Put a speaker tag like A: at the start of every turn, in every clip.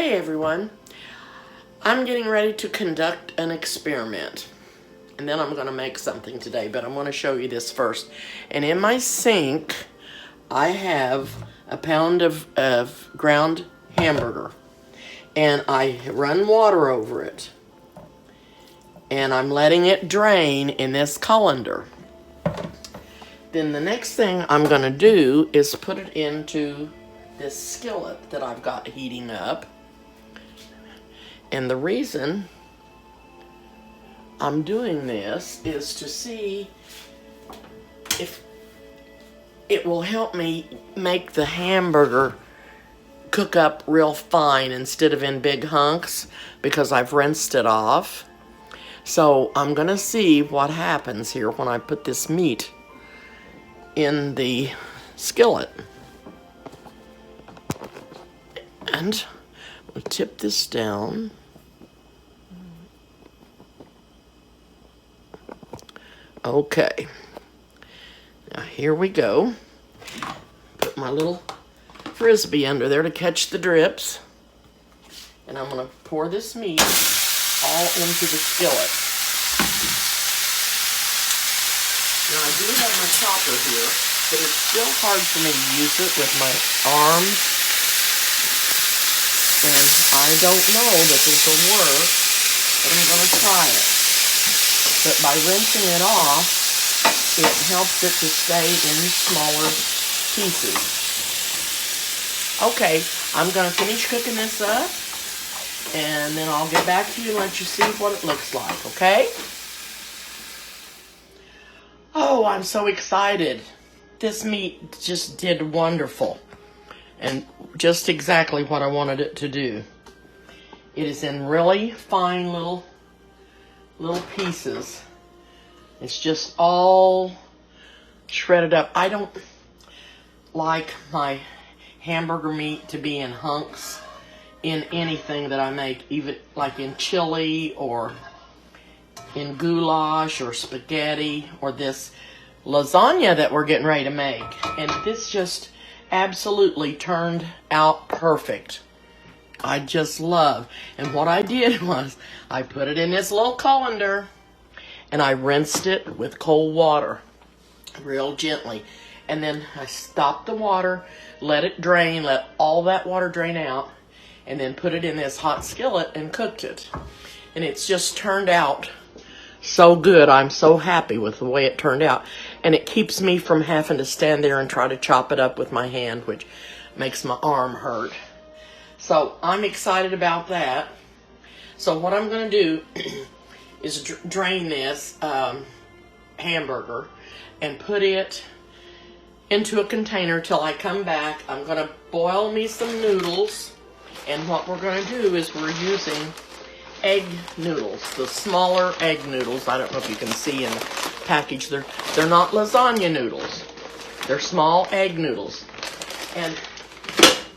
A: Hey everyone, I'm getting ready to conduct an experiment and then I'm going to make something today, but I'm going to show you this first. And in my sink I have a pound of ground hamburger and I run water over it and I'm letting it drain in this colander. Then the next thing I'm going to do is put it into this skillet that I've got heating up. And the reason I'm doing this is to see if it will help me make the hamburger cook up real fine instead of in big hunks, because I've rinsed it off. So I'm gonna see what happens here when I put this meat in the skillet. And we'll tip this down. Okay, now here we go. Put my little frisbee under there to catch the drips. And I'm gonna pour this meat all into the skillet. Now I do have my chopper here, but it's still hard for me to use it with my arms. And I don't know that this will work, but I'm gonna try it. But by rinsing it off, it helps it to stay in smaller pieces. Okay, I'm going to finish cooking this up, and then I'll get back to you and let you see what it looks like, okay? Oh, I'm so excited. This meat just did wonderful, and just exactly what I wanted it to do. It is in really fine little pieces. It's just all shredded up. I don't like my hamburger meat to be in hunks in anything that I make, even like in chili or in goulash or spaghetti or this lasagna that we're getting ready to make. And this just absolutely turned out perfect. I just love. And what I did was I put it in this little colander and I rinsed it with cold water real gently. And then I stopped the water, let it drain, let all that water drain out, and then put it in this hot skillet and cooked it. And it's just turned out so good. I'm so happy with the way it turned out. And it keeps me from having to stand there and try to chop it up with my hand, which makes my arm hurt. So I'm excited about that. So what I'm going to do is drain this hamburger and put it into a container till I come back. I'm going to boil me some noodles. And what we're going to do is we're using egg noodles, the smaller egg noodles. I don't know if you can see in the package. They're not lasagna noodles. They're small egg noodles. And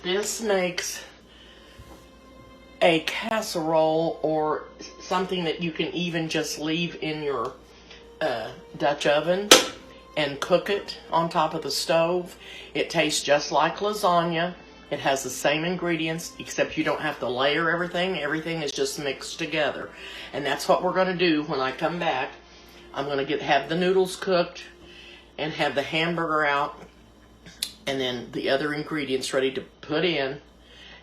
A: this makes a casserole or something that you can even just leave in your Dutch oven and cook it on top of the stove. It tastes just like lasagna. It has the same ingredients, except you don't have to layer everything. Everything is just mixed together. And that's what we're going to do when I come back. I'm going to have the noodles cooked and have the hamburger out and then the other ingredients ready to put in.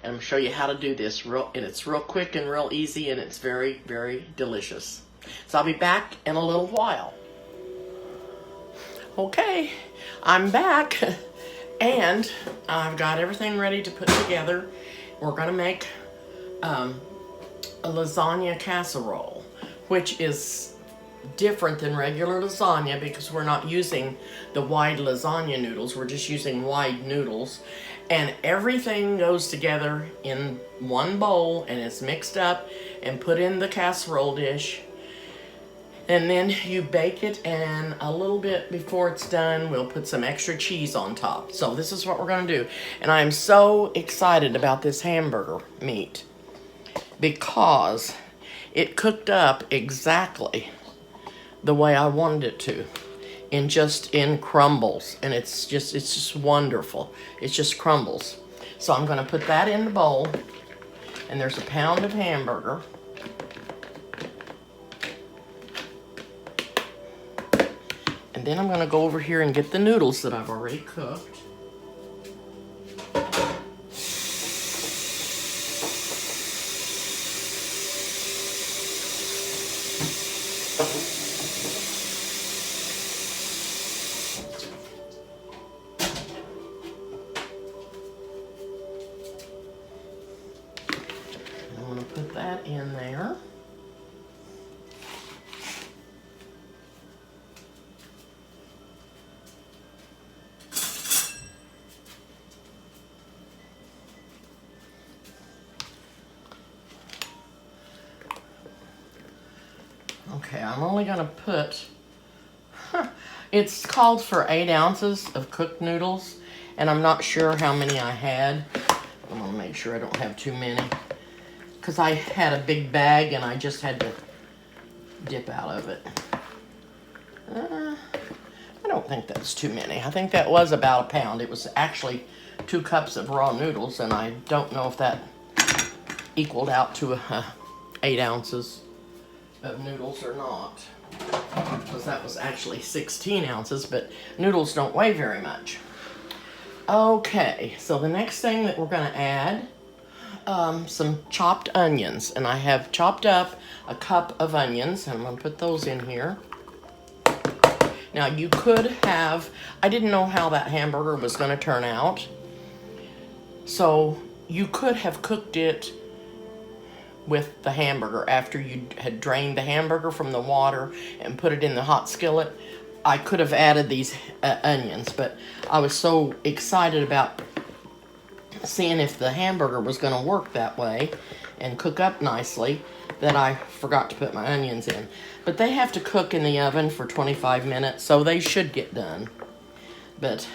A: And I'm going to show you how to do this. And it's real quick and real easy, and it's very, very delicious. So I'll be back in a little while. Okay, I'm back. And I've got everything ready to put together. We're going to make a lasagna casserole, which is different than regular lasagna because we're not using the wide lasagna noodles. We're just using wide noodles. And everything goes together in one bowl and it's mixed up and put in the casserole dish. And then you bake it, and a little bit before it's done, we'll put some extra cheese on top. So this is what we're going to do. And I'm so excited about this hamburger meat because it cooked up exactly the way I wanted it to, in crumbles. And it's just wonderful. It just crumbles. So I'm going to put that in the bowl. And there's a pound of hamburger. And then I'm going to go over here and get the noodles that I've already cooked. I'm going to put that in there. Okay, I'm only going to put, it's called for 8 ounces of cooked noodles, and I'm not sure how many I had. I'm going to make sure I don't have too many, because I had a big bag and I just had to dip out of it. I don't think that's too many. I think that was about a pound. It was actually 2 cups of raw noodles, and I don't know if that equaled out to 8 ounces of noodles or not, because that was actually 16 ounces, but noodles don't weigh very much. Okay, so the next thing that we're going to add, some chopped onions, and I have chopped up a cup of onions, and I'm going to put those in here. Now you could have, I didn't know how that hamburger was going to turn out, so you could have cooked it with the hamburger after you had drained the hamburger from the water and put it in the hot skillet. I could have added these onions, but I was so excited about seeing if the hamburger was going to work that way and cook up nicely that I forgot to put my onions in. But they have to cook in the oven for 25 minutes, so they should get done. But,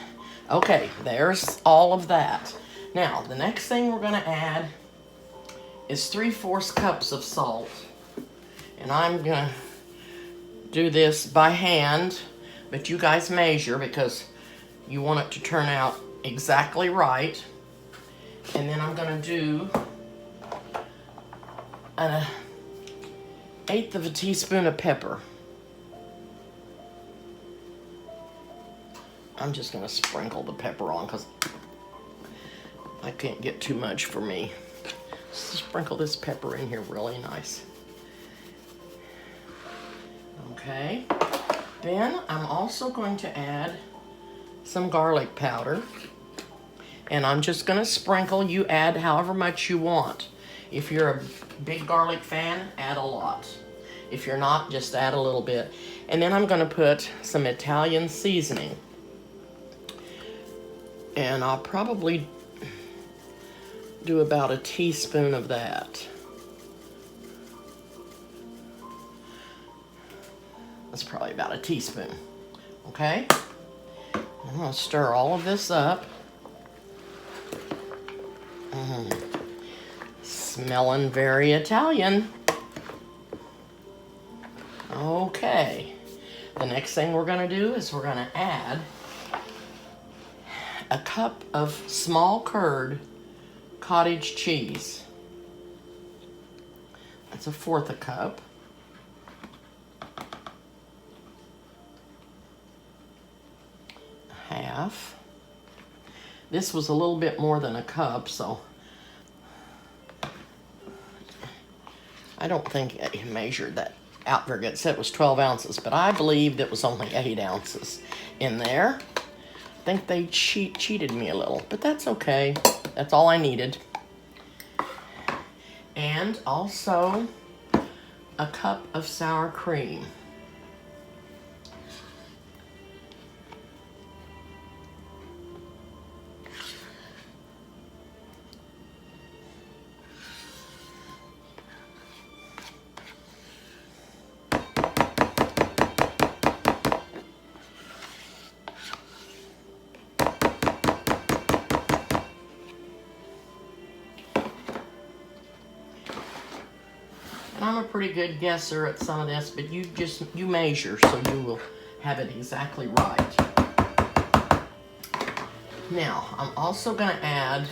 A: okay, there's all of that. Now, the next thing we're going to add is 3/4 cups of salt. And I'm going to do this by hand, but you guys measure because you want it to turn out exactly right. And then I'm going to do an 1/8 of a teaspoon of pepper. I'm just going to sprinkle the pepper on because I can't get too much for me. Sprinkle this pepper in here really nice. Okay, then I'm also going to add some garlic powder, and I'm just going to sprinkle. You add however much you want. If you're a big garlic fan, add a lot. If you're not, just add a little bit. And then I'm going to put some Italian seasoning, and I'll probably do about a teaspoon of that. That's probably about a teaspoon. Okay? I'm going to stir all of this up. Smelling very Italian. Okay. The next thing we're going to do is we're going to add a cup of small curd cottage cheese. That's 1/4 a cup. Half. This was a little bit more than a cup, so I don't think it measured that out very good. It said it was 12 ounces, but I believed it was only 8 ounces in there. I think they cheated me a little, but that's okay. That's all I needed. And also a cup of sour cream. And I'm a pretty good guesser at some of this, but you measure so you will have it exactly right. Now, I'm also going to add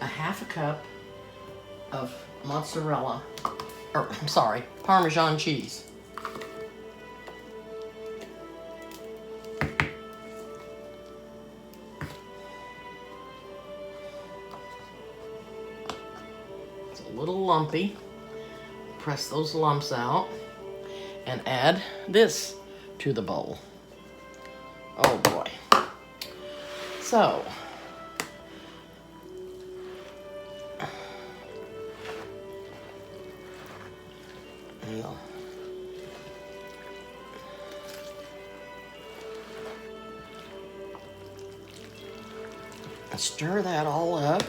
A: a 1/2 cup of mozzarella, or I'm sorry, Parmesan cheese. It's a little lumpy. Press those lumps out and add this to the bowl. Oh boy. So, stir that all up.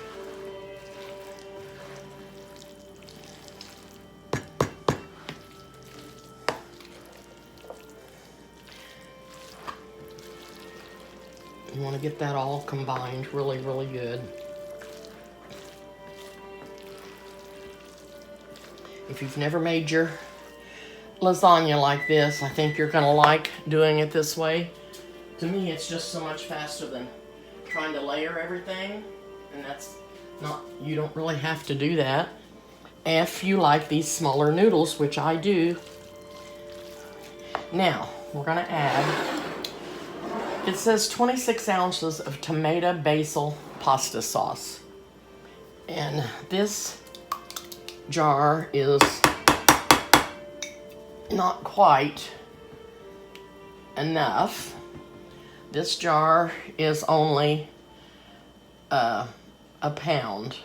A: You want to get that all combined really, really good. If you've never made your lasagna like this, I think you're going to like doing it this way. To me, it's just so much faster than trying to layer everything, and that's not, you don't really have to do that if you like these smaller noodles, which I do. Now, we're going to add, it says 26 ounces of tomato basil pasta sauce. And this jar is not quite enough. This jar is only a pound.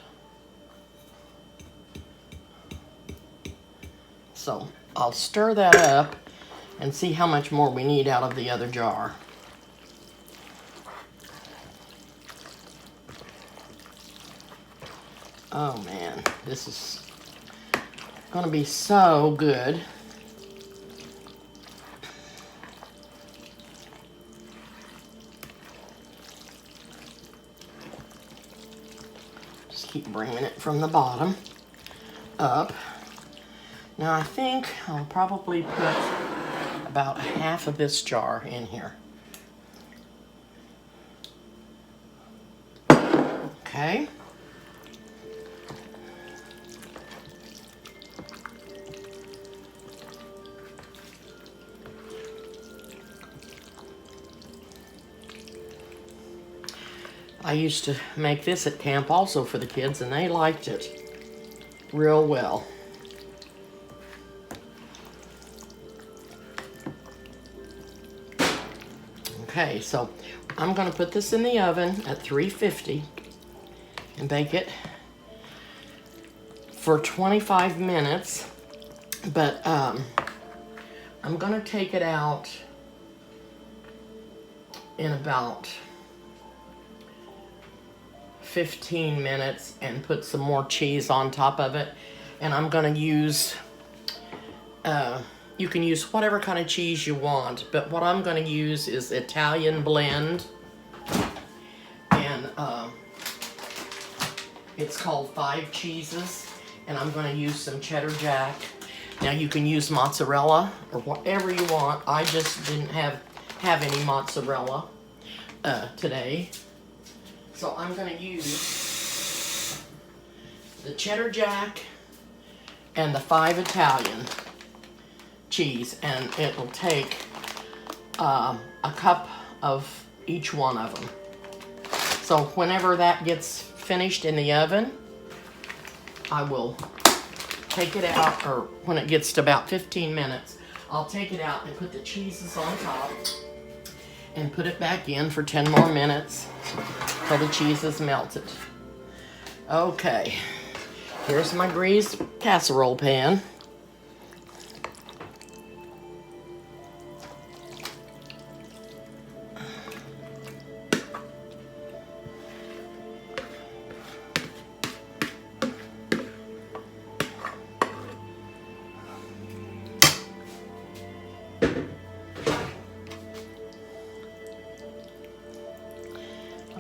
A: So I'll stir that up and see how much more we need out of the other jar. Oh man, this is gonna be so good. Just keep bringing it from the bottom up. Now I think I'll probably put about half of this jar in here. Okay. I used to make this at camp also for the kids, and they liked it real well. Okay, so I'm going to put this in the oven at 350 and bake it for 25 minutes. But I'm going to take it out in about 15 minutes and put some more cheese on top of it. And I'm going to use, you can use whatever kind of cheese you want, but what I'm going to use is Italian blend. And it's called 5 Cheeses. And I'm going to use some cheddar jack. Now you can use mozzarella or whatever you want. I just didn't have any mozzarella today. So I'm going to use the cheddar jack and the 5 Italian cheese, and it'll take a cup of each one of them. So whenever that gets finished in the oven, I will take it out, or when it gets to about 15 minutes, I'll take it out and put the cheeses on top and put it back in for 10 more minutes till the cheese is melted. Okay, here's my greased casserole pan.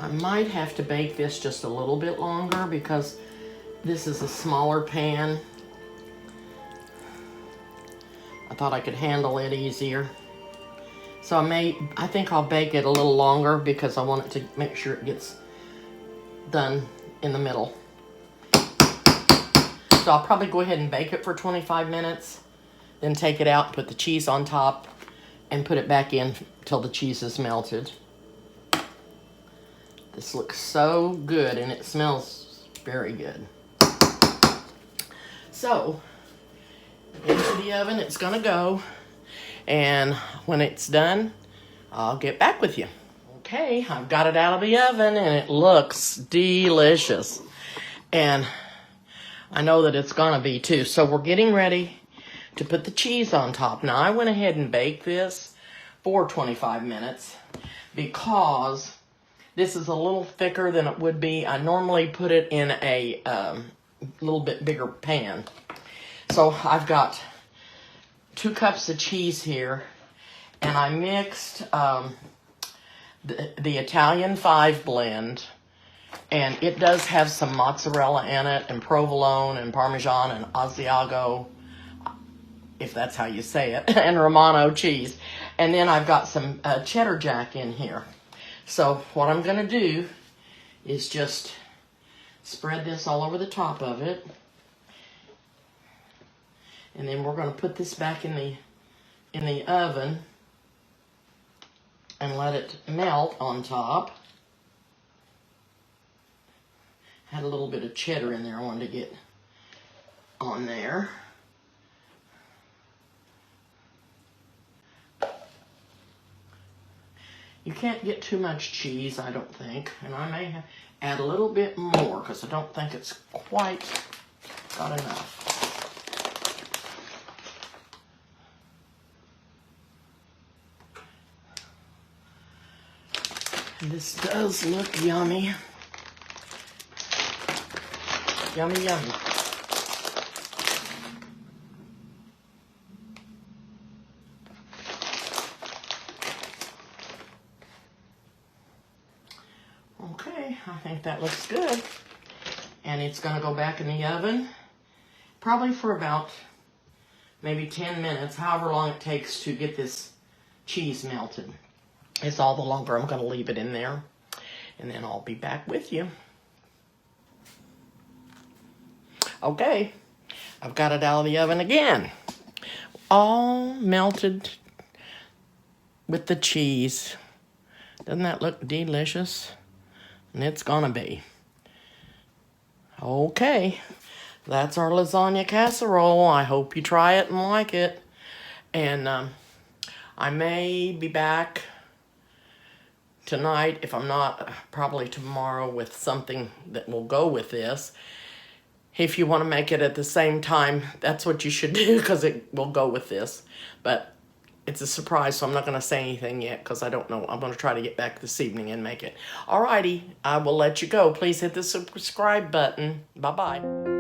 A: I might have to bake this just a little bit longer because this is a smaller pan. I thought I could handle it easier. So I think I'll bake it a little longer because I want it to make sure it gets done in the middle. So I'll probably go ahead and bake it for 25 minutes, then take it out and put the cheese on top and put it back in till the cheese is melted. This looks so good and it smells very good. So, into the oven it's gonna go, and when it's done, I'll get back with you. Okay, I've got it out of the oven and it looks delicious. And I know that it's gonna be too. So we're getting ready to put the cheese on top. Now I went ahead and baked this for 25 minutes because this is a little thicker than it would be. I normally put it in a little bit bigger pan. So I've got 2 cups of cheese here, and I mixed the Italian 5 blend, and it does have some mozzarella in it, and provolone, and Parmesan, and Asiago, if that's how you say it, and Romano cheese. And then I've got some cheddar jack in here. So what I'm going to do is just spread this all over the top of it. And then we're going to put this back in the oven and let it melt on top. Had a little bit of cheddar in there I wanted to get on there. You can't get too much cheese, I don't think. And I may add a little bit more because I don't think it's quite got enough. This does look yummy. Yummy, yummy. Okay, I think that looks good. And it's going to go back in the oven probably for about maybe 10 minutes, however long it takes to get this cheese melted. It's all the longer I'm going to leave it in there. And then I'll be back with you. Okay, I've got it out of the oven again. All melted with the cheese. Doesn't that look delicious? And it's gonna be. Okay, that's our lasagna casserole. I hope you try it and like it. And I may be back tonight, if I'm not, probably tomorrow, with something that will go with this. If you want to make it at the same time, that's what you should do, because it will go with this. But it's a surprise, so I'm not going to say anything yet because I don't know. I'm going to try to get back this evening and make it. Alrighty, I will let you go. Please hit the subscribe button. Bye-bye.